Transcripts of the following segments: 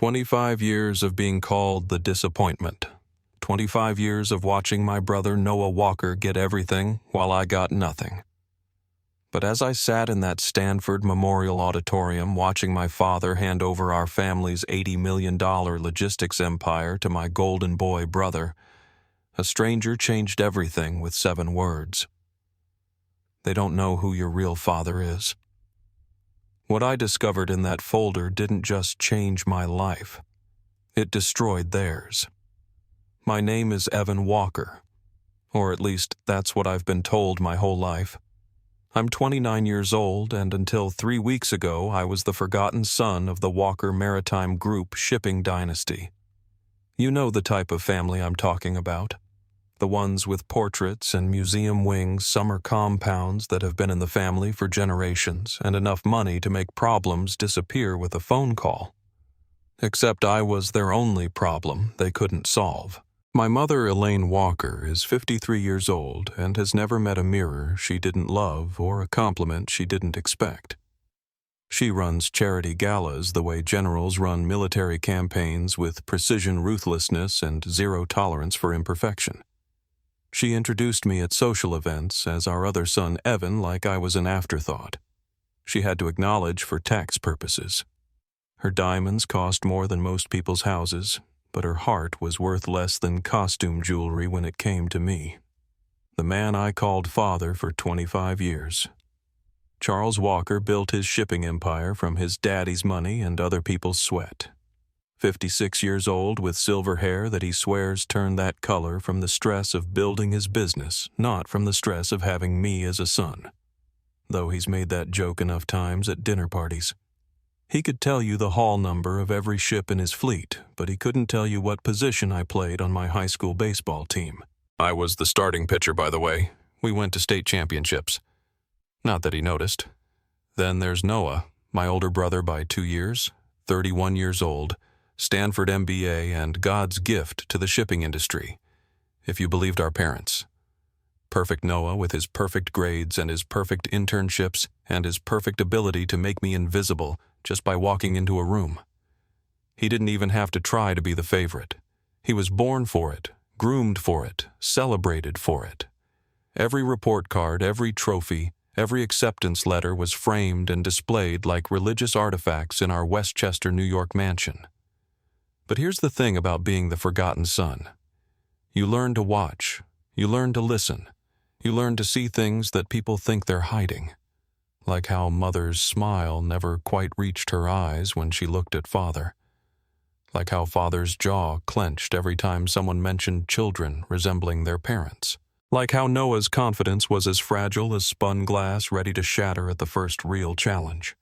25 years of being called the disappointment. 25 years of watching my brother Noah Walker get everything while I got nothing. But as I sat in that Stanford Memorial Auditorium watching my father hand over our family's $80 million logistics empire to my golden boy brother, a stranger changed everything with 7 words. They don't know who your real father is. What I discovered in that folder didn't just change my life. It destroyed theirs. My name is Evan Walker, or at least that's what I've been told my whole life. I'm 29 years old, and until 3 weeks ago, I was the forgotten son of the Walker Maritime Group shipping dynasty. You know the type of family I'm talking about. The ones with portraits and museum wings, summer compounds that have been in the family for generations, and enough money to make problems disappear with a phone call. Except I was their only problem they couldn't solve. My mother, Elaine Walker, is 53 years old and has never met a mirror she didn't love or a compliment she didn't expect. She runs charity galas the way generals run military campaigns with precision ruthlessness and zero tolerance for imperfection. She introduced me at social events as our other son Evan like I was an afterthought. She had to acknowledge for tax purposes. Her diamonds cost more than most people's houses, but her heart was worth less than costume jewelry when it came to me. The man I called father for 25 years. Charles Walker built his shipping empire from his daddy's money and other people's sweat. 56 years old with silver hair that he swears turned that color from the stress of building his business, not from the stress of having me as a son. Though he's made that joke enough times at dinner parties. He could tell you the hull number of every ship in his fleet, but he couldn't tell you what position I played on my high school baseball team. I was the starting pitcher, by the way. We went to state championships. Not that he noticed. Then there's Noah, my older brother by 2 years, 31 years old, Stanford MBA, and God's gift to the shipping industry, if you believed our parents. Perfect Noah with his perfect grades and his perfect internships and his perfect ability to make me invisible just by walking into a room. He didn't even have to try to be the favorite. He was born for it, groomed for it, celebrated for it. Every report card, every trophy, every acceptance letter was framed and displayed like religious artifacts in our Westchester, New York mansion. But here's the thing about being the forgotten son. You learn to watch. You learn to listen. You learn to see things that people think they're hiding. Like how mother's smile never quite reached her eyes when she looked at father. Like how father's jaw clenched every time someone mentioned children resembling their parents. Like how Noah's confidence was as fragile as spun glass ready to shatter at the first real challenge.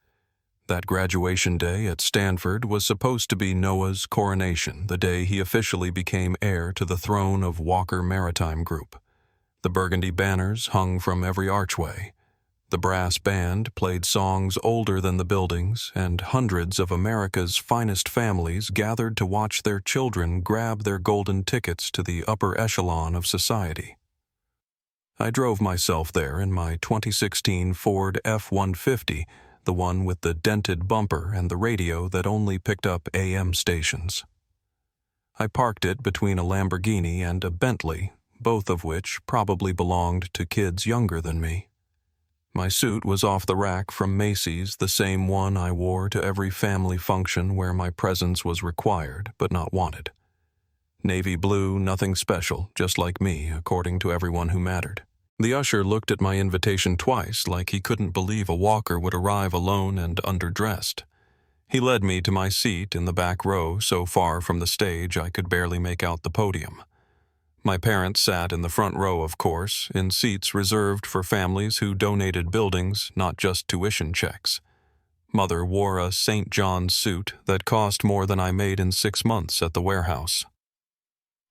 That graduation day at Stanford was supposed to be Noah's coronation, the day he officially became heir to the throne of Walker Maritime Group. The burgundy banners hung from every archway. The brass band played songs older than the buildings, and hundreds of America's finest families gathered to watch their children grab their golden tickets to the upper echelon of society. I drove myself there in my 2016 Ford F-150, the one with the dented bumper and the radio that only picked up AM stations. I parked it between a Lamborghini and a Bentley, both of which probably belonged to kids younger than me. My suit was off the rack from Macy's, the same one I wore to every family function where my presence was required but not wanted. Navy blue, nothing special, just like me, according to everyone who mattered. The usher looked at my invitation twice like he couldn't believe a Walker would arrive alone and underdressed. He led me to my seat in the back row so far from the stage I could barely make out the podium. My parents sat in the front row, of course, in seats reserved for families who donated buildings, not just tuition checks. Mother wore a St. John's suit that cost more than I made in 6 months at the warehouse.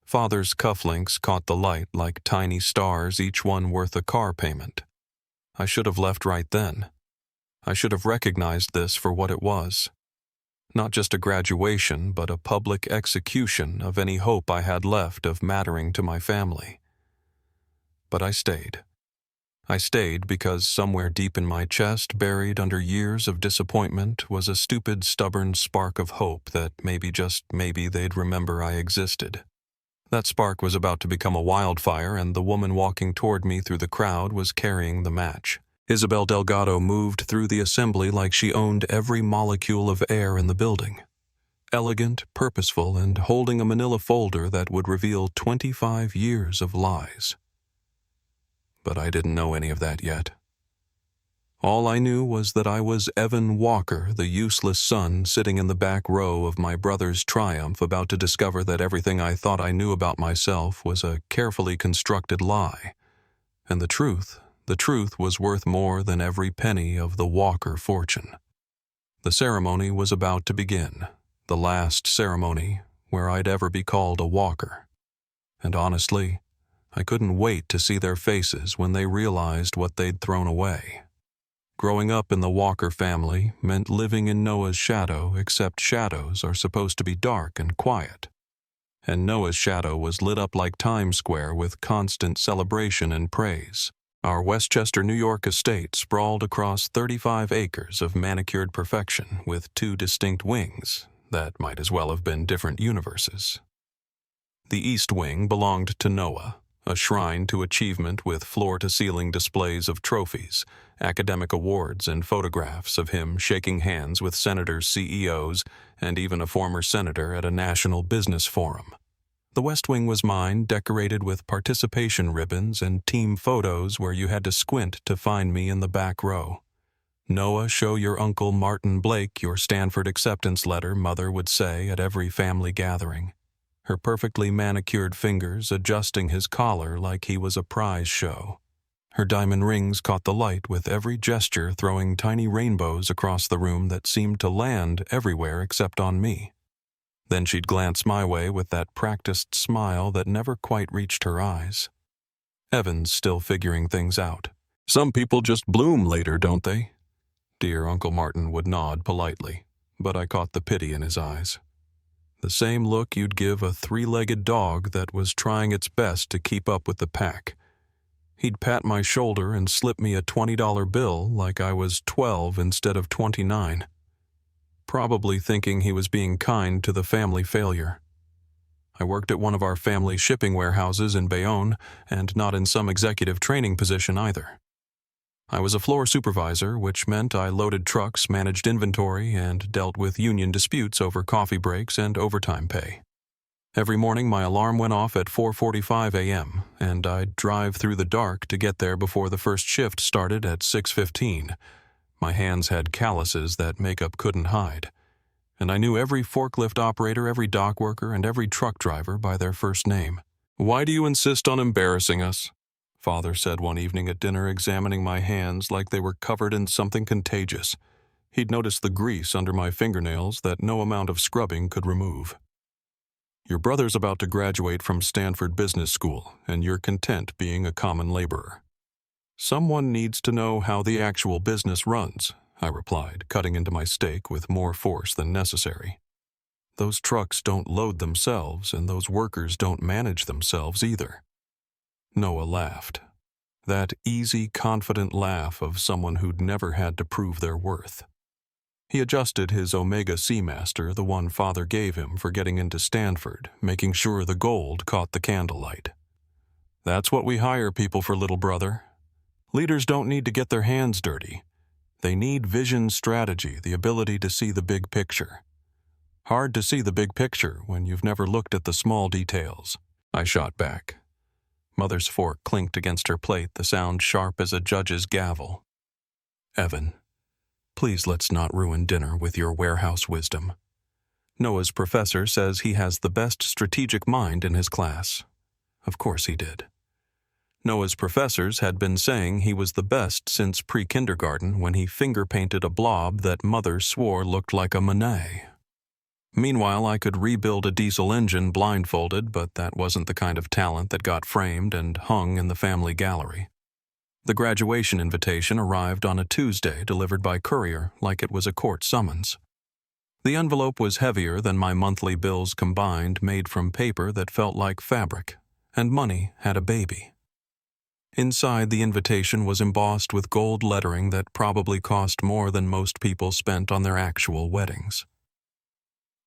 Father's cufflinks caught the light like tiny stars, each one worth a car payment. I should have left right then. I should have recognized this for what it was. Not just a graduation, but a public execution of any hope I had left of mattering to my family. But I stayed. I stayed because somewhere deep in my chest, buried under years of disappointment, was a stupid, stubborn spark of hope that maybe, just maybe, they'd remember I existed. That spark was about to become a wildfire, and the woman walking toward me through the crowd was carrying the match. Isabel Delgado moved through the assembly like she owned every molecule of air in the building. Elegant, purposeful, and holding a manila folder that would reveal 25 years of lies. But I didn't know any of that yet. All I knew was that I was Evan Walker, the useless son sitting in the back row of my brother's triumph, about to discover that everything I thought I knew about myself was a carefully constructed lie. And the truth was worth more than every penny of the Walker fortune. The ceremony was about to begin, the last ceremony where I'd ever be called a Walker. And honestly, I couldn't wait to see their faces when they realized what they'd thrown away. Growing up in the Walker family meant living in Noah's shadow, except shadows are supposed to be dark and quiet. And Noah's shadow was lit up like Times Square with constant celebration and praise. Our Westchester, New York estate sprawled across 35 acres of manicured perfection with 2 distinct wings that might as well have been different universes. The East Wing belonged to Noah, a shrine to achievement with floor-to-ceiling displays of trophies, academic awards, and photographs of him shaking hands with senators, CEOs, and even a former senator at a national business forum. The West Wing was mine, decorated with participation ribbons and team photos where you had to squint to find me in the back row. "Noah, show your Uncle Martin Blake your Stanford acceptance letter," Mother would say at every family gathering, her perfectly manicured fingers adjusting his collar like he was a prize show. Her diamond rings caught the light with every gesture, throwing tiny rainbows across the room that seemed to land everywhere except on me. Then she'd glance my way with that practiced smile that never quite reached her eyes. Evan's still figuring things out. "Some people just bloom later, don't they?" Dear Uncle Martin would nod politely, but I caught the pity in his eyes. The same look you'd give a 3-legged dog that was trying its best to keep up with the pack. He'd pat my shoulder and slip me a $20 bill like I was 12 instead of 29. Probably thinking he was being kind to the family failure. I worked at one of our family shipping warehouses in Bayonne, and not in some executive training position either. I was a floor supervisor, which meant I loaded trucks, managed inventory, and dealt with union disputes over coffee breaks and overtime pay. Every morning my alarm went off at 4:45 a.m., and I'd drive through the dark to get there before the first shift started at 6:15. My hands had calluses that makeup couldn't hide, and I knew every forklift operator, every dock worker, and every truck driver by their first name. "Why do you insist on embarrassing us?" Father said one evening at dinner, examining my hands like they were covered in something contagious. He'd noticed the grease under my fingernails that no amount of scrubbing could remove. "Your brother's about to graduate from Stanford Business School, and you're content being a common laborer. Someone needs to know how the actual business runs," I replied, cutting into my steak with more force than necessary. "Those trucks don't load themselves, and those workers don't manage themselves either." Noah laughed. That easy, confident laugh of someone who'd never had to prove their worth. He adjusted his Omega Seamaster, the one Father gave him for getting into Stanford, making sure the gold caught the candlelight. "That's what we hire people for, little brother. Leaders don't need to get their hands dirty. They need vision, strategy, the ability to see the big picture. Hard to see the big picture when you've never looked at the small details," I shot back. Mother's fork clinked against her plate, the sound sharp as a judge's gavel. "Evan, please let's not ruin dinner with your warehouse wisdom. Noah's professor says he has the best strategic mind in his class." Of course he did. Noah's professors had been saying he was the best since pre-kindergarten when he finger-painted a blob that Mother swore looked like a Monet. Meanwhile, I could rebuild a diesel engine blindfolded, but that wasn't the kind of talent that got framed and hung in the family gallery. The graduation invitation arrived on a Tuesday, delivered by courier like it was a court summons. The envelope was heavier than my monthly bills combined, made from paper that felt like fabric, and money had a baby. Inside, the invitation was embossed with gold lettering that probably cost more than most people spent on their actual weddings.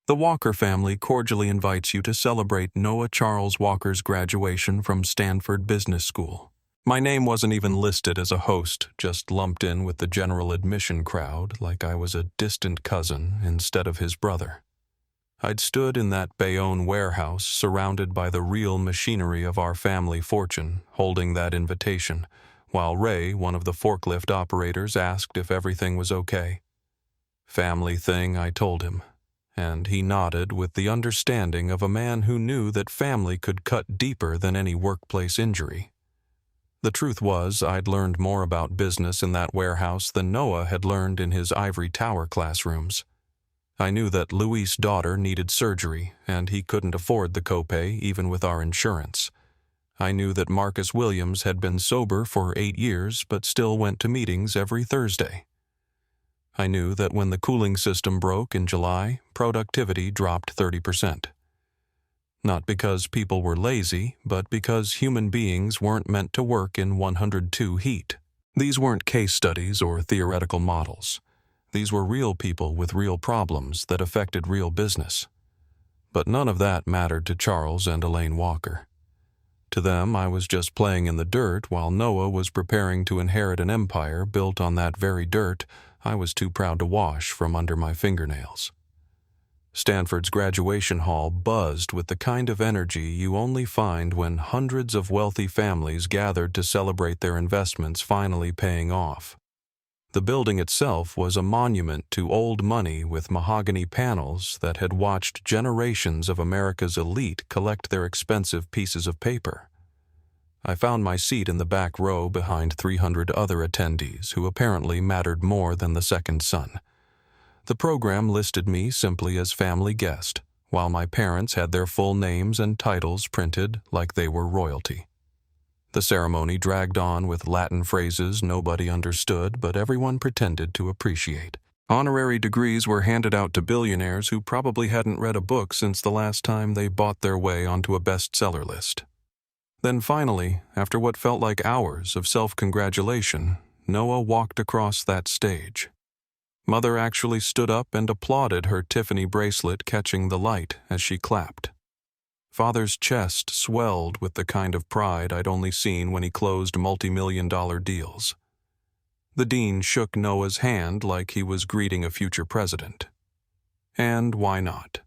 The Walker family cordially invites you to celebrate Noah Charles Walker's graduation from Stanford Business School. My name wasn't even listed as a host, just lumped in with the general admission crowd like I was a distant cousin instead of his brother. I'd stood in that Bayonne warehouse surrounded by the real machinery of our family fortune, holding that invitation, while Ray, one of the forklift operators, asked if everything was okay. Family thing, I told him, and he nodded with the understanding of a man who knew that family could cut deeper than any workplace injury. The truth was, I'd learned more about business in that warehouse than Noah had learned in his ivory tower classrooms. I knew that Louis' daughter needed surgery, and he couldn't afford the copay even with our insurance. I knew that Marcus Williams had been sober for 8 years but still went to meetings every Thursday. I knew that when the cooling system broke in July, productivity dropped 30%. Not because people were lazy, but because human beings weren't meant to work in 102 heat. These weren't case studies or theoretical models. These were real people with real problems that affected real business. But none of that mattered to Charles and Elaine Walker. To them, I was just playing in the dirt while Noah was preparing to inherit an empire built on that very dirt I was too proud to wash from under my fingernails. Stanford's graduation hall buzzed with the kind of energy you only find when hundreds of wealthy families gathered to celebrate their investments finally paying off. The building itself was a monument to old money with mahogany panels that had watched generations of America's elite collect their expensive pieces of paper. I found my seat in the back row behind 300 other attendees who apparently mattered more than the second son. The program listed me simply as family guest, while my parents had their full names and titles printed like they were royalty. The ceremony dragged on with Latin phrases nobody understood, but everyone pretended to appreciate. Honorary degrees were handed out to billionaires who probably hadn't read a book since the last time they bought their way onto a bestseller list. Then finally, after what felt like hours of self-congratulation, Noah walked across that stage. Mother actually stood up and applauded her Tiffany bracelet catching the light as she clapped. Father's chest swelled with the kind of pride I'd only seen when he closed multi-million-dollar deals. The dean shook Noah's hand like he was greeting a future president. And why not?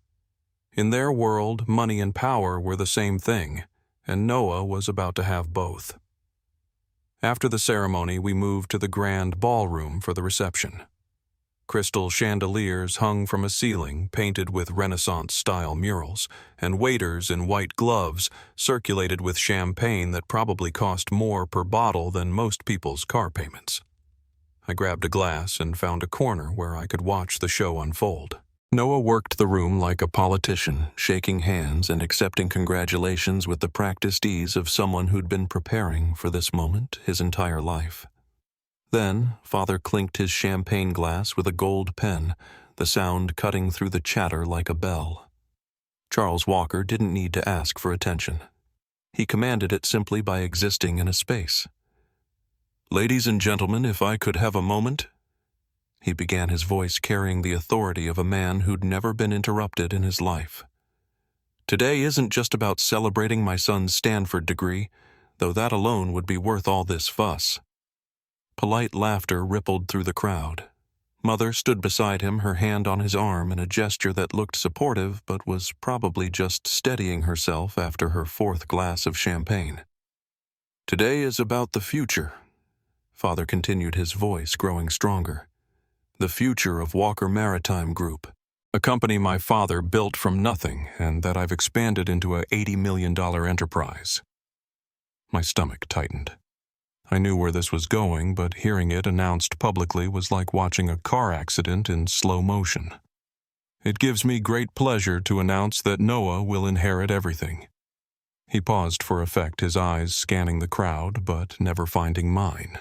In their world, money and power were the same thing, and Noah was about to have both. After the ceremony, we moved to the grand ballroom for the reception. Crystal chandeliers hung from a ceiling painted with Renaissance-style murals, and waiters in white gloves circulated with champagne that probably cost more per bottle than most people's car payments. I grabbed a glass and found a corner where I could watch the show unfold. Noah worked the room like a politician, shaking hands and accepting congratulations with the practiced ease of someone who'd been preparing for this moment his entire life. Then, Father clinked his champagne glass with a gold pen, the sound cutting through the chatter like a bell. Charles Walker didn't need to ask for attention. He commanded it simply by existing in a space. "Ladies and gentlemen, if I could have a moment," he began, his voice carrying the authority of a man who'd never been interrupted in his life. "Today isn't just about celebrating my son's Stanford degree, though that alone would be worth all this fuss." Polite laughter rippled through the crowd. Mother stood beside him, her hand on his arm in a gesture that looked supportive but was probably just steadying herself after her 4th glass of champagne. "Today is about the future," Father continued, his voice growing stronger. "The future of Walker Maritime Group, a company my father built from nothing and that I've expanded into a $80 million enterprise." My stomach tightened. I knew where this was going, but hearing it announced publicly was like watching a car accident in slow motion. "It gives me great pleasure to announce that Noah will inherit everything." He paused for effect, his eyes scanning the crowd, but never finding mine.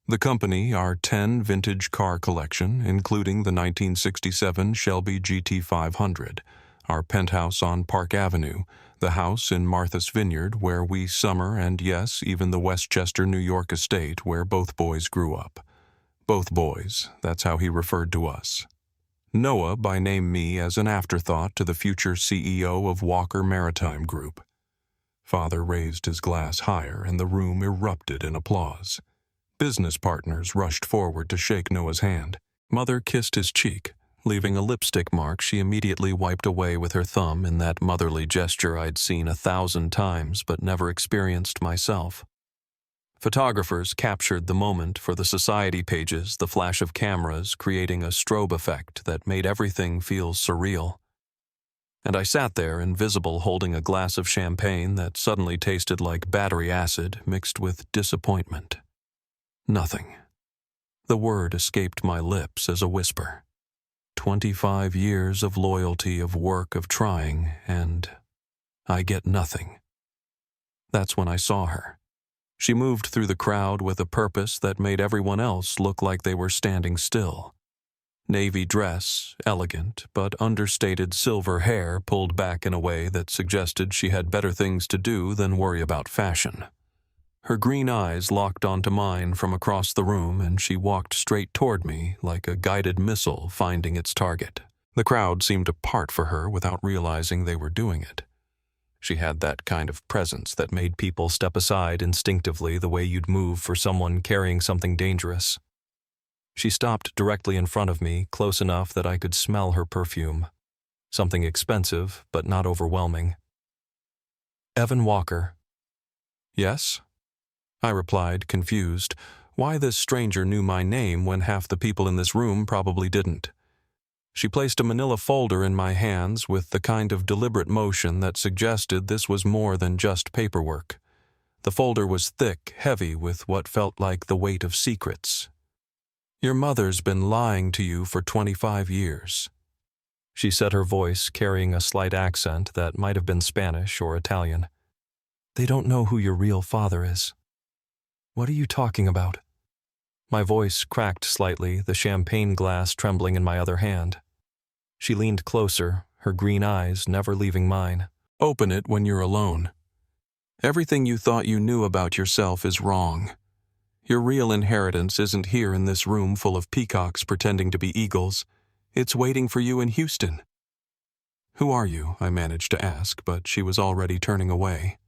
"The company, our 10 vintage car collection, including the 1967 Shelby GT500, our penthouse on Park Avenue, the house in Martha's Vineyard where we summer, and yes, even the Westchester, New York estate where both boys grew up. Both boys, that's how he referred to us. Noah by name me as an afterthought to the future CEO of Walker Maritime Group. Father raised his glass higher and the room erupted in applause. Business partners rushed forward to shake Noah's hand. Mother kissed his cheek, leaving a lipstick mark she immediately wiped away with her thumb in that motherly gesture I'd seen 1,000 times but never experienced myself. Photographers captured the moment for the society pages, the flash of cameras creating a strobe effect that made everything feel surreal. And I sat there invisible holding a glass of champagne that suddenly tasted like battery acid mixed with disappointment. Nothing. The word escaped my lips as a whisper. 25 years of loyalty, of work, of trying, and I get nothing. That's when I saw her. She moved through the crowd with a purpose that made everyone else look like they were standing still. Navy dress, elegant, but understated silver hair pulled back in a way that suggested she had better things to do than worry about fashion. Her green eyes locked onto mine from across the room, and she walked straight toward me like a guided missile finding its target. The crowd seemed to part for her without realizing they were doing it. She had that kind of presence that made people step aside instinctively the way you'd move for someone carrying something dangerous. She stopped directly in front of me, close enough that I could smell her perfume. Something expensive, but not overwhelming. "Evan Walker." "Yes?" I replied, confused. Why this stranger knew my name when half the people in this room probably didn't. She placed a manila folder in my hands with the kind of deliberate motion that suggested this was more than just paperwork. The folder was thick, heavy with what felt like the weight of secrets. "Your mother's been lying to you for 25 years. She said, her voice carrying a slight accent that might have been Spanish or Italian. "They don't know who your real father is." "What are you talking about?" My voice cracked slightly, the champagne glass trembling in my other hand. She leaned closer, her green eyes never leaving mine. "Open it when you're alone. Everything you thought you knew about yourself is wrong. Your real inheritance isn't here in this room full of peacocks pretending to be eagles. It's waiting for you in Houston." "Who are you?" I managed to ask, but she was already turning away.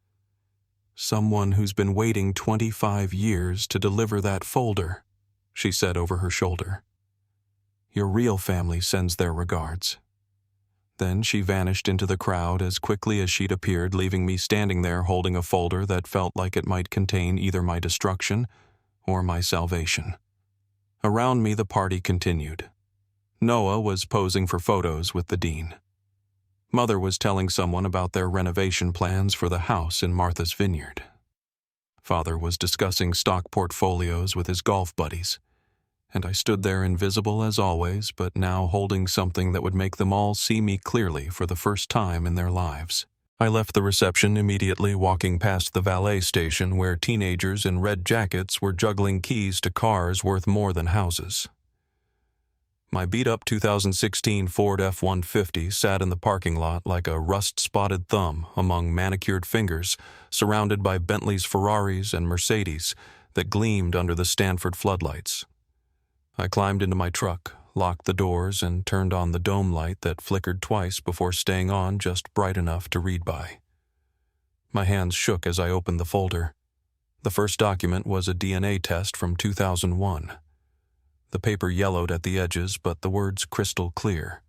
"Someone who's been waiting 25 years to deliver that folder," she said over her shoulder. "Your real family sends their regards." Then she vanished into the crowd as quickly as she'd appeared, leaving me standing there holding a folder that felt like it might contain either my destruction or my salvation. Around me the party continued. Noah was posing for photos with the dean. Mother was telling someone about their renovation plans for the house in Martha's Vineyard. Father was discussing stock portfolios with his golf buddies, and I stood there invisible as always, but now holding something that would make them all see me clearly for the first time in their lives. I left the reception immediately, walking past the valet station where teenagers in red jackets were juggling keys to cars worth more than houses. My beat-up 2016 Ford F-150 sat in the parking lot like a rust-spotted thumb among manicured fingers, surrounded by Bentleys, Ferraris, and Mercedes that gleamed under the Stanford floodlights. I climbed into my truck, locked the doors, and turned on the dome light that flickered twice before staying on just bright enough to read by. My hands shook as I opened the folder. The first document was a DNA test from 2001. The paper yellowed at the edges, but the words crystal clear.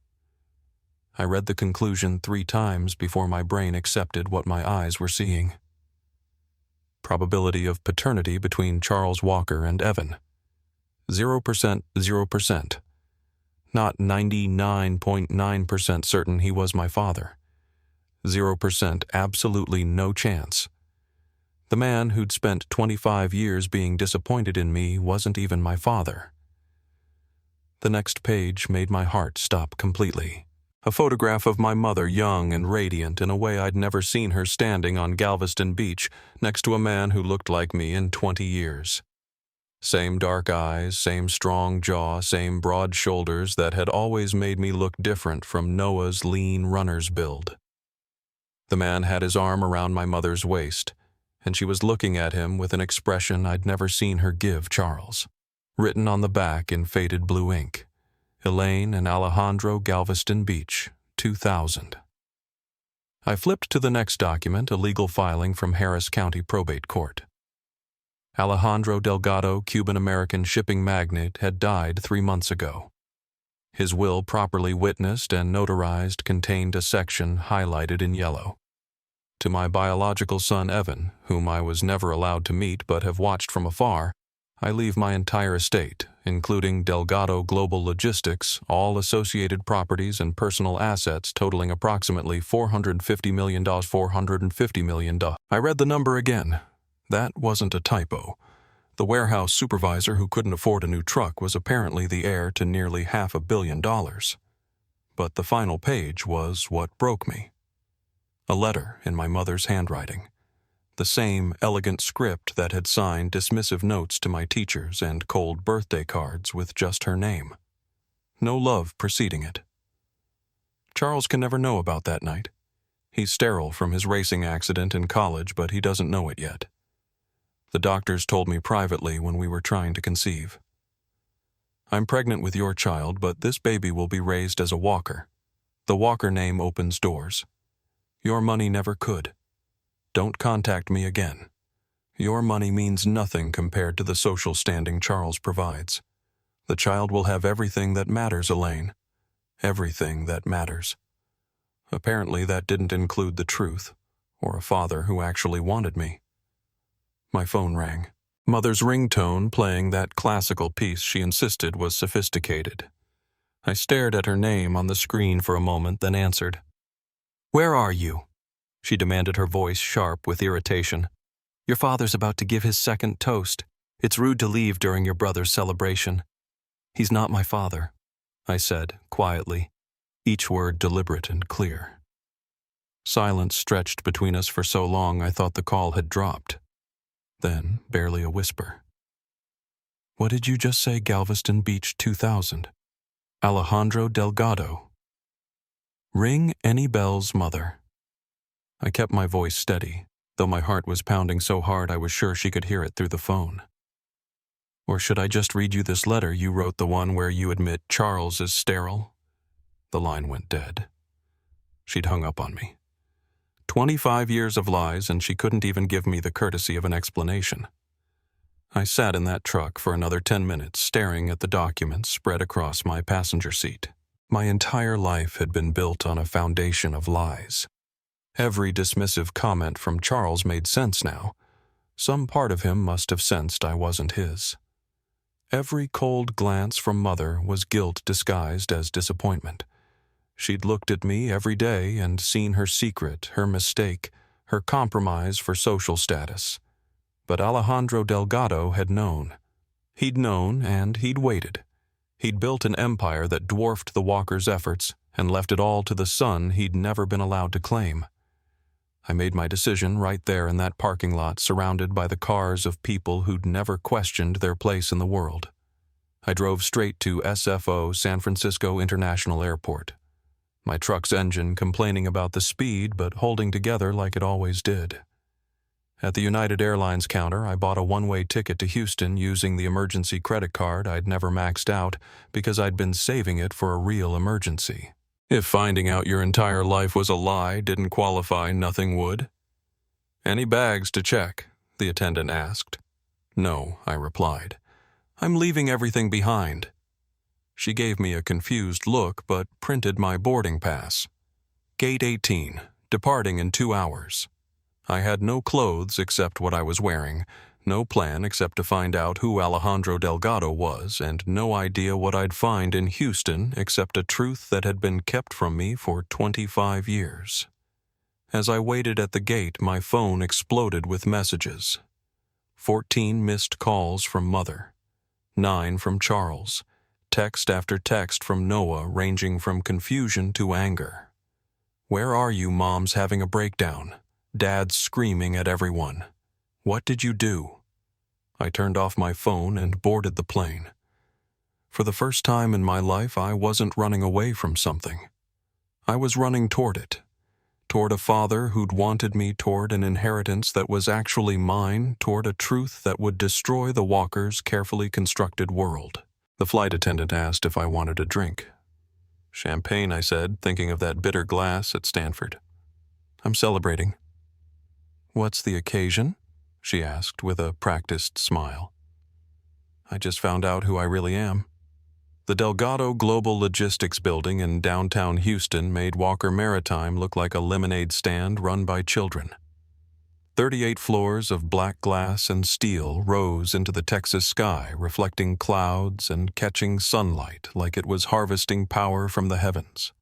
I read the conclusion 3 times before my brain accepted what my eyes were seeing. Probability of paternity between Charles Walker and Evan. 0%, 0%. Not 99.9% certain he was my father. 0%, absolutely no chance. The man who'd spent 25 years being disappointed in me wasn't even my father. The next page made my heart stop completely. A photograph of my mother, young and radiant in a way I'd never seen her, standing on Galveston Beach next to a man who looked like me in 20 years. Same dark eyes, same strong jaw, same broad shoulders that had always made me look different from Noah's lean runner's build. The man had his arm around my mother's waist, and she was looking at him with an expression I'd never seen her give Charles. Written on the back in faded blue ink, Elaine and Alejandro Galveston Beach, 2000. I flipped to the next document, a legal filing from Harris County Probate Court. Alejandro Delgado, Cuban-American shipping magnate, had died 3 months ago. His will, properly witnessed and notarized, contained a section highlighted in yellow. To my biological son Evan, whom I was never allowed to meet but have watched from afar, I leave my entire estate, including Delgado Global Logistics, all associated properties and personal assets totaling approximately $450 million. $450 million. I read the number again. That wasn't a typo. The warehouse supervisor who couldn't afford a new truck was apparently the heir to nearly $500 million. But the final page was what broke me. A letter in my mother's handwriting. The same elegant script that had signed dismissive notes to my teachers and cold birthday cards with just her name. No love preceding it. Charles can never know about that night. He's sterile from his racing accident in college, but he doesn't know it yet. The doctors told me privately when we were trying to conceive. I'm pregnant with your child, but this baby will be raised as a Walker. The Walker name opens doors. Your money never could. Don't contact me again. Your money means nothing compared to the social standing Charles provides. The child will have everything that matters, Elaine. Everything that matters. Apparently that didn't include the truth, or a father who actually wanted me. My phone rang. Mother's ringtone playing that classical piece she insisted was sophisticated. I stared at her name on the screen for a moment, then answered. "Where are you?" she demanded, her voice sharp with irritation. "Your father's about to give his second toast. It's rude to leave during your brother's celebration." "He's not my father," I said, quietly, each word deliberate and clear. Silence stretched between us for so long I thought the call had dropped. Then, barely a whisper. "What did you just say, Galveston Beach 2000? Alejandro Delgado. Ring any bells, mother." I kept my voice steady, though my heart was pounding so hard I was sure she could hear it through the phone. "Or should I just read you this letter you wrote, the one where you admit Charles is sterile?" The line went dead. She'd hung up on me. 25 years of lies, and she couldn't even give me the courtesy of an explanation. I sat in that truck for another 10 minutes, staring at the documents spread across my passenger seat. My entire life had been built on a foundation of lies. Every dismissive comment from Charles made sense now. Some part of him must have sensed I wasn't his. Every cold glance from Mother was guilt disguised as disappointment. She'd looked at me every day and seen her secret, her mistake, her compromise for social status. But Alejandro Delgado had known. He'd known, and he'd waited. He'd built an empire that dwarfed the Walker's efforts and left it all to the son he'd never been allowed to claim. I made my decision right there in that parking lot, surrounded by the cars of people who'd never questioned their place in the world. I drove straight to SFO, San Francisco International Airport. My truck's engine complaining about the speed, but holding together like it always did. At the United Airlines counter, I bought a one-way ticket to Houston using the emergency credit card I'd never maxed out because I'd been saving it for a real emergency. If finding out your entire life was a lie didn't qualify, nothing would. "Any bags to check?" the attendant asked. "No," I replied. "I'm leaving everything behind." She gave me a confused look, but printed my boarding pass. Gate 18, departing in 2 hours. I had no clothes except what I was wearing, no plan except to find out who Alejandro Delgado was, and no idea what I'd find in Houston except a truth that had been kept from me for 25 years. As I waited at the gate, my phone exploded with messages. 14 missed calls from Mother. 9 from Charles. Text after text from Noah, ranging from confusion to anger. "Where are you? Mom's having a breakdown. Dad's screaming at everyone. What did you do?" I turned off my phone and boarded the plane. For the first time in my life, I wasn't running away from something. I was running toward it. Toward a father who'd wanted me, toward an inheritance that was actually mine, toward a truth that would destroy the Walker's carefully constructed world. The flight attendant asked if I wanted a drink. Champagne, I said, thinking of that bitter glass at Stanford. I'm celebrating. What's the occasion? She asked with a practiced smile. I just found out who I really am. The Delgado Global Logistics building in downtown Houston made Walker Maritime look like a lemonade stand run by children. 38 floors of black glass and steel rose into the Texas sky, reflecting clouds and catching sunlight like it was harvesting power from the heavens.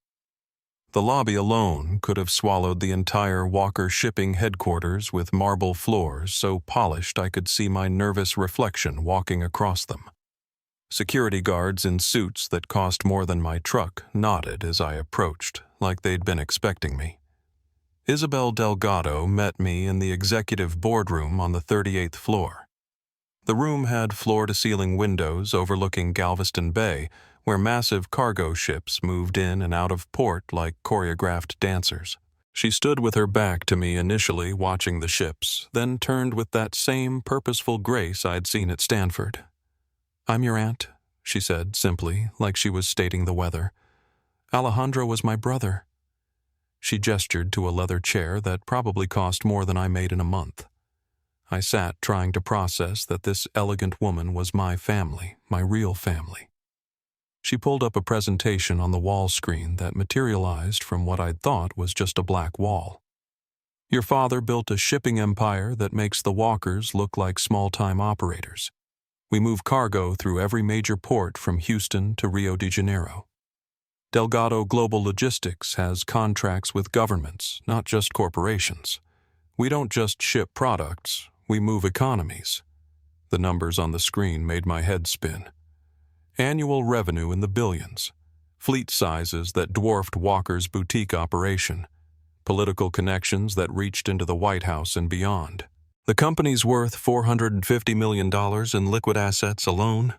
The lobby alone could have swallowed the entire Walker shipping headquarters with marble floors so polished I could see my nervous reflection walking across them. Security guards in suits that cost more than my truck nodded as I approached, like they'd been expecting me. Isabel Delgado met me in the executive boardroom on the 38th floor. The room had floor-to-ceiling windows overlooking Galveston Bay, where massive cargo ships moved in and out of port like choreographed dancers. She stood with her back to me initially watching the ships, then turned with that same purposeful grace I'd seen at Stanford. I'm your aunt, she said simply, like she was stating the weather. Alejandro was my brother. She gestured to a leather chair that probably cost more than I made in a month. I sat trying to process that this elegant woman was my family, my real family. She pulled up a presentation on the wall screen that materialized from what I'd thought was just a black wall. Your father built a shipping empire that makes the Walkers look like small-time operators. We move cargo through every major port from Houston to Rio de Janeiro. Delgado Global Logistics has contracts with governments, not just corporations. We don't just ship products, we move economies. The numbers on the screen made my head spin. Annual revenue in the billions, fleet sizes that dwarfed Walker's boutique operation, political connections that reached into the White House and beyond. The company's worth $450 million in liquid assets alone.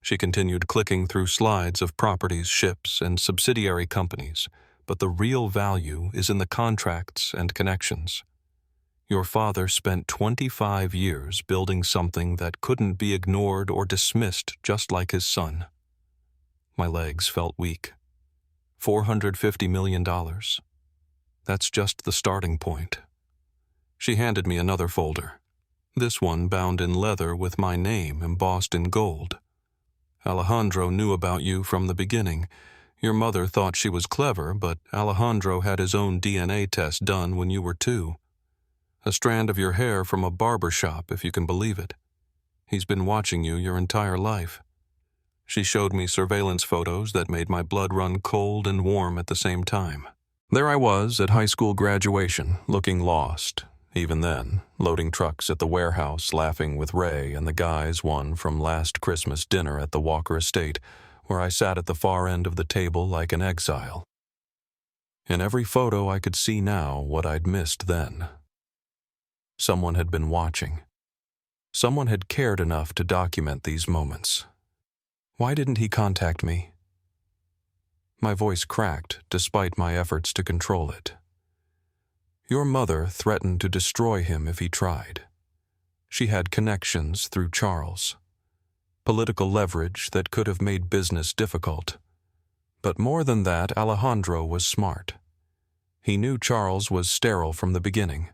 She continued clicking through slides of properties, ships, and subsidiary companies, but the real value is in the contracts and connections. Your father spent 25 years building something that couldn't be ignored or dismissed, just like his son. My legs felt weak. $450 million. That's just the starting point. She handed me another folder. This one bound in leather with my name embossed in gold. Alejandro knew about you from the beginning. Your mother thought she was clever, but Alejandro had his own DNA test done when you were 2. A strand of your hair from a barber shop, if you can believe it. He's been watching you your entire life. She showed me surveillance photos that made my blood run cold and warm at the same time. There I was at high school graduation, looking lost. Even then, loading trucks at the warehouse, laughing with Ray and the guys won from last Christmas dinner at the Walker estate, where I sat at the far end of the table like an exile. In every photo I could see now what I'd missed then. Someone had been watching. Someone had cared enough to document these moments. Why didn't he contact me? My voice cracked despite my efforts to control it. Your mother threatened to destroy him if he tried. She had connections through Charles. Political leverage that could have made business difficult. But more than that, Alejandro was smart. He knew Charles was sterile from the beginning.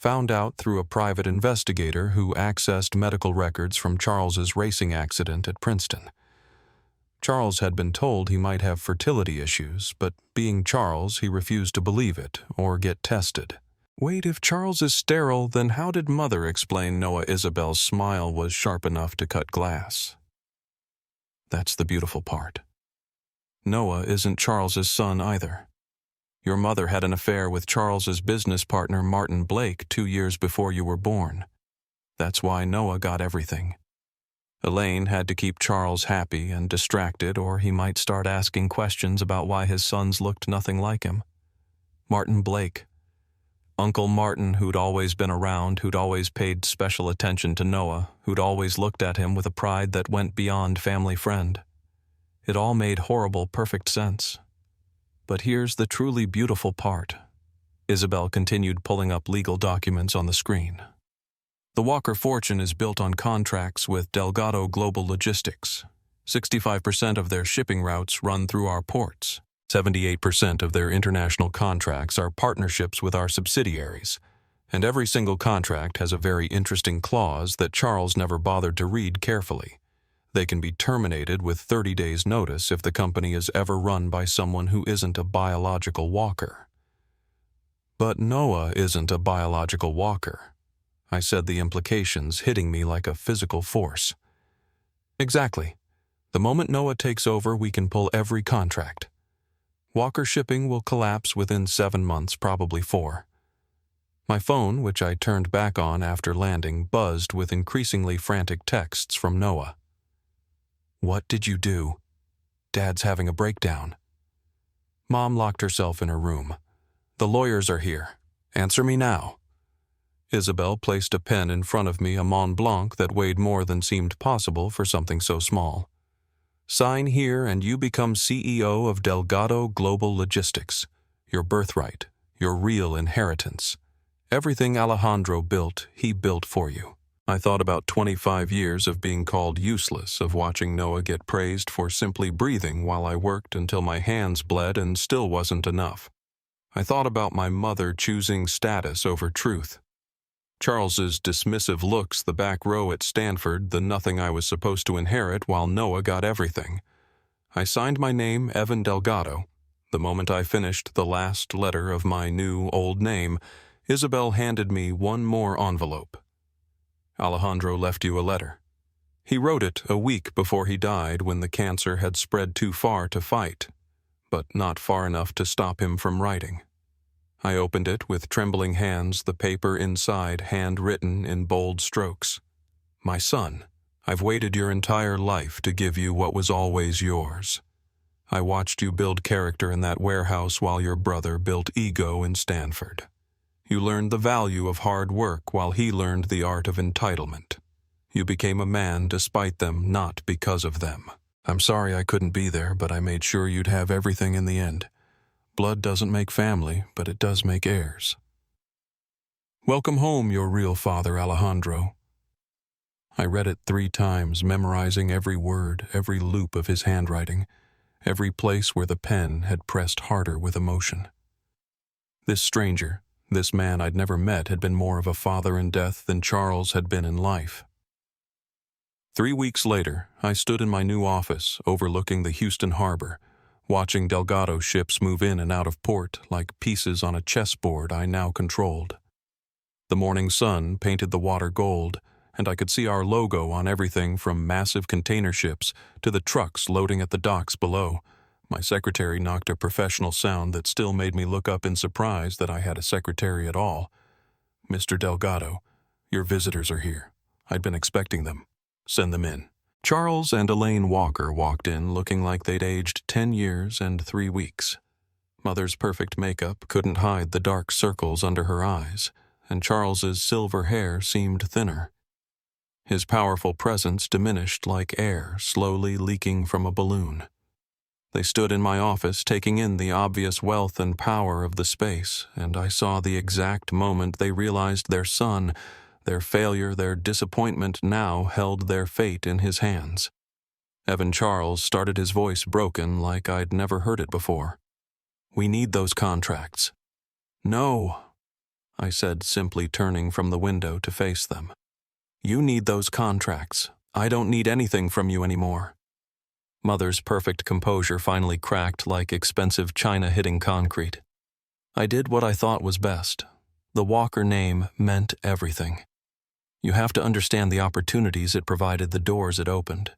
Found out through a private investigator who accessed medical records from Charles's racing accident at Princeton. Charles had been told he might have fertility issues, but being Charles, he refused to believe it or get tested. Wait, if Charles is sterile, then how did Mother explain Noah Isabel's smile was sharp enough to cut glass? That's the beautiful part. Noah isn't Charles's son either. Your mother had an affair with Charles's business partner Martin Blake 2 years before you were born. That's why Noah got everything. Elaine had to keep Charles happy and distracted, or he might start asking questions about why his sons looked nothing like him. Martin Blake. Uncle Martin, who'd always been around, who'd always paid special attention to Noah, who'd always looked at him with a pride that went beyond family friend. It all made horrible, perfect sense. But here's the truly beautiful part. Isabel continued pulling up legal documents on the screen. The Walker fortune is built on contracts with Delgado Global Logistics. 65% of their shipping routes run through our ports. 78% of their international contracts are partnerships with our subsidiaries. And every single contract has a very interesting clause that Charles never bothered to read carefully. They can be terminated with 30 days' notice if the company is ever run by someone who isn't a biological walker. But Noah isn't a biological walker. I said, the implications hitting me like a physical force. Exactly. The moment Noah takes over, we can pull every contract. Walker shipping will collapse within 7 months, probably 4. My phone, which I turned back on after landing, buzzed with increasingly frantic texts from Noah. What did you do? Dad's having a breakdown. Mom locked herself in her room. The lawyers are here. Answer me now. Isabel placed a pen in front of me, a Mont Blanc that weighed more than seemed possible for something so small. Sign here and you become CEO of Delgado Global Logistics. Your birthright, your real inheritance. Everything Alejandro built, he built for you. I thought about 25 years of being called useless, of watching Noah get praised for simply breathing while I worked until my hands bled and still wasn't enough. I thought about my mother choosing status over truth. Charles's dismissive looks the back row at Stanford, the nothing I was supposed to inherit while Noah got everything. I signed my name Evan Delgado. The moment I finished the last letter of my new old name, Isabel handed me one more envelope. Alejandro left you a letter. He wrote it a week before he died when the cancer had spread too far to fight, but not far enough to stop him from writing. I opened it with trembling hands, the paper inside handwritten in bold strokes. My son, I've waited your entire life to give you what was always yours. I watched you build character in that warehouse while your brother built ego in Stanford. You learned the value of hard work while he learned the art of entitlement. You became a man despite them, not because of them. I'm sorry I couldn't be there, but I made sure you'd have everything in the end. Blood doesn't make family, but it does make heirs. Welcome home, your real father, Alejandro. I read it 3 times, memorizing every word, every loop of his handwriting, every place where the pen had pressed harder with emotion. This stranger, this man I'd never met, had been more of a father in death than Charles had been in life. 3 weeks later, I stood in my new office overlooking the Houston harbor, watching Delgado ships move in and out of port like pieces on a chessboard I now controlled. The morning sun painted the water gold, and I could see our logo on everything from massive container ships to the trucks loading at the docks below. My secretary knocked a professional sound that still made me look up in surprise that I had a secretary at all. Mr. Delgado, your visitors are here. I'd been expecting them. Send them in. Charles and Elaine Walker walked in looking like they'd aged 10 years and 3 weeks. Mother's perfect makeup couldn't hide the dark circles under her eyes, and Charles's silver hair seemed thinner. His powerful presence diminished like air slowly leaking from a balloon. They stood in my office taking in the obvious wealth and power of the space, and I saw the exact moment they realized their son, their failure, their disappointment now held their fate in his hands. Evan Charles started, his voice broken like I'd never heard it before. We need those contracts. No, I said, simply turning from the window to face them. You need those contracts. I don't need anything from you anymore. Mother's perfect composure finally cracked like expensive china hitting concrete. I did what I thought was best. The Walker name meant everything. You have to understand the opportunities it provided, the doors it opened.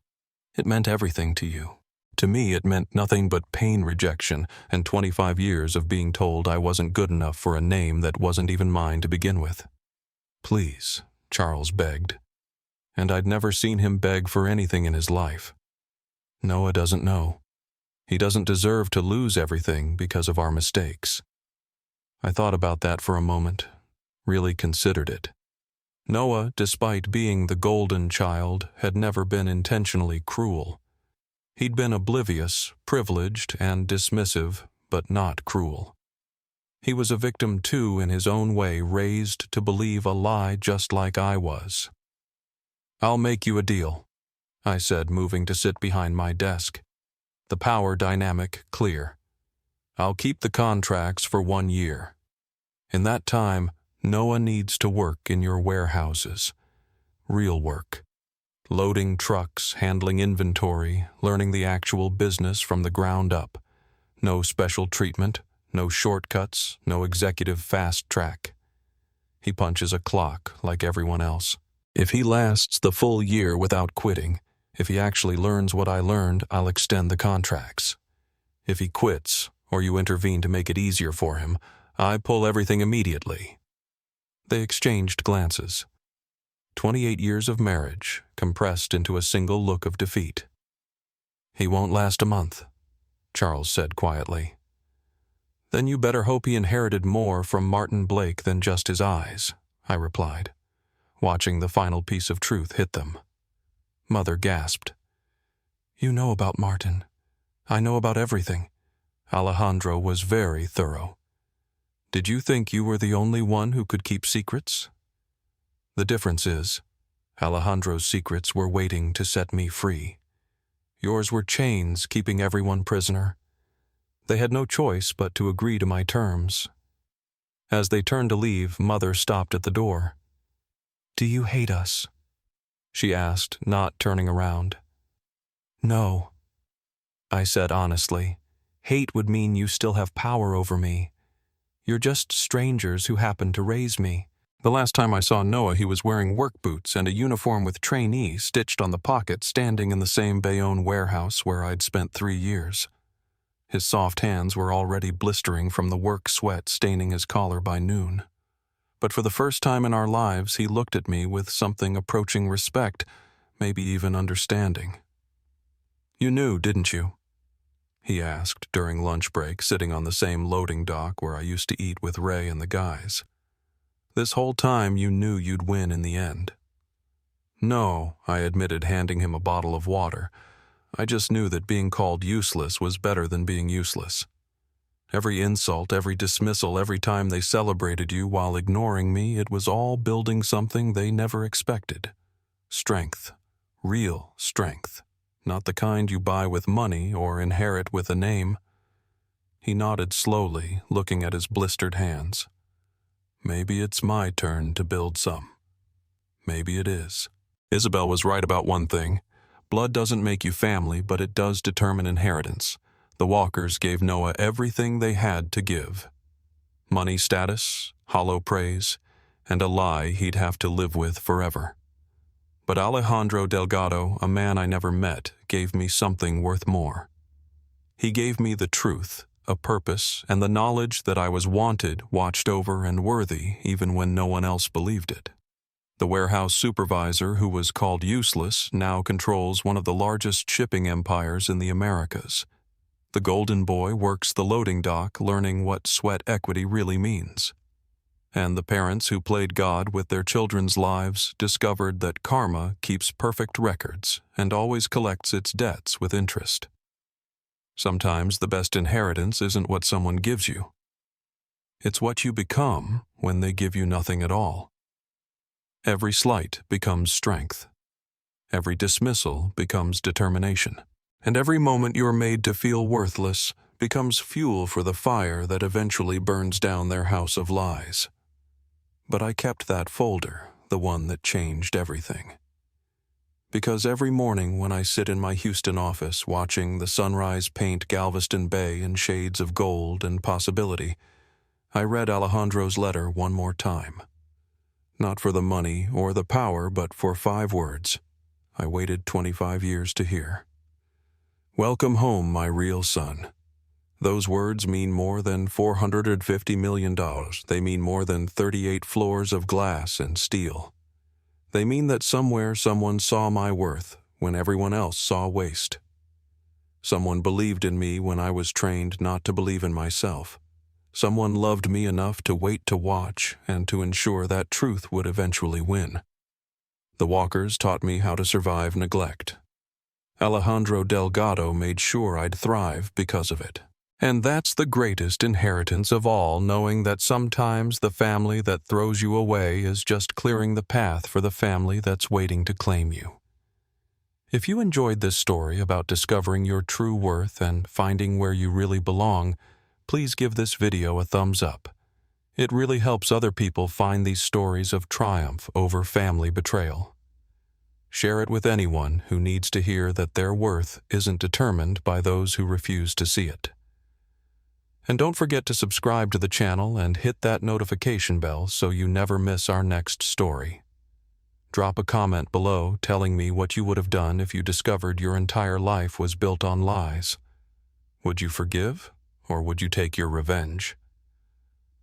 It meant everything to you. To me, it meant nothing but pain, rejection, and 25 years of being told I wasn't good enough for a name that wasn't even mine to begin with. Please, Charles begged. And I'd never seen him beg for anything in his life. Noah doesn't know. He doesn't deserve to lose everything because of our mistakes. I thought about that for a moment, really considered it. Noah, despite being the golden child, had never been intentionally cruel. He'd been oblivious, privileged, and dismissive, but not cruel. He was a victim too, in his own way, raised to believe a lie just like I was. "I'll make you a deal," I said, moving to sit behind my desk. The power dynamic clear. "I'll keep the contracts for 1 year. In that time, Noah needs to work in your warehouses. Real work. Loading trucks, handling inventory, learning the actual business from the ground up. No special treatment, no shortcuts, no executive fast track. He punches a clock like everyone else. If he lasts the full year without quitting, if he actually learns what I learned, I'll extend the contracts. If he quits, or you intervene to make it easier for him, I pull everything immediately." They exchanged glances. 28 years of marriage, compressed into a single look of defeat. "He won't last a month," Charles said quietly. "Then you better hope he inherited more from Martin Blake than just his eyes," I replied, watching the final piece of truth hit them. Mother gasped. "You know about Martin. I know about everything. Alejandro was very thorough. Did you think you were the only one who could keep secrets? The difference is, Alejandro's secrets were waiting to set me free. Yours were chains keeping everyone prisoner. They had no choice but to agree to my terms." As they turned to leave, Mother stopped at the door. "Do you hate us?" she asked, not turning around. "No," I said honestly. "Hate would mean you still have power over me. You're just strangers who happened to raise me." The last time I saw Noah, he was wearing work boots and a uniform with trainee stitched on the pocket, standing in the same Bayonne warehouse where I'd spent 3 years. His soft hands were already blistering from the work sweat staining his collar by noon. But for the first time in our lives, he looked at me with something approaching respect, maybe even understanding. "You knew, didn't you?" he asked during lunch break, sitting on the same loading dock where I used to eat with Ray and the guys. "This whole time you knew you'd win in the end." "No," I admitted, handing him a bottle of water. "I just knew that being called useless was better than being useless. Every insult, every dismissal, every time they celebrated you while ignoring me, it was all building something they never expected. Strength. Real strength. Not the kind you buy with money or inherit with a name." He nodded slowly, looking at his blistered hands. "Maybe it's my turn to build some. Maybe it is." Isabel was right about one thing. Blood doesn't make you family, but it does determine inheritance. The Walkers gave Noah everything they had to give. Money, status, hollow praise, and a lie he'd have to live with forever. But Alejandro Delgado, a man I never met, gave me something worth more. He gave me the truth, a purpose, and the knowledge that I was wanted, watched over, and worthy even when no one else believed it. The warehouse supervisor, who was called useless, now controls one of the largest shipping empires in the Americas. The golden boy works the loading dock, learning what sweat equity really means. And the parents who played God with their children's lives discovered that karma keeps perfect records and always collects its debts with interest. Sometimes the best inheritance isn't what someone gives you. It's what you become when they give you nothing at all. Every slight becomes strength. Every dismissal becomes determination. And every moment you're made to feel worthless becomes fuel for the fire that eventually burns down their house of lies. But I kept that folder, the one that changed everything. Because every morning when I sit in my Houston office watching the sunrise paint Galveston Bay in shades of gold and possibility, I read Alejandro's letter one more time. Not for the money or the power, but for 5 words I waited 25 years to hear. "Welcome home, my real son." Those words mean more than $450 million. They mean more than 38 floors of glass and steel. They mean that somewhere someone saw my worth when everyone else saw waste. Someone believed in me when I was trained not to believe in myself. Someone loved me enough to wait to watch and to ensure that truth would eventually win. The Walkers taught me how to survive neglect. Alejandro Delgado made sure I'd thrive because of it. And that's the greatest inheritance of all, knowing that sometimes the family that throws you away is just clearing the path for the family that's waiting to claim you. If you enjoyed this story about discovering your true worth and finding where you really belong, please give this video a thumbs up. It really helps other people find these stories of triumph over family betrayal. Share it with anyone who needs to hear that their worth isn't determined by those who refuse to see it. And don't forget to subscribe to the channel and hit that notification bell so you never miss our next story. Drop a comment below telling me what you would have done if you discovered your entire life was built on lies. Would you forgive, or would you take your revenge?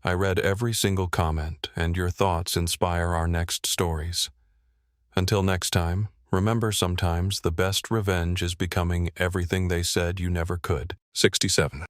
I read every single comment, and your thoughts inspire our next stories. Until next time, remember sometimes the best revenge is becoming everything they said you never could. 67.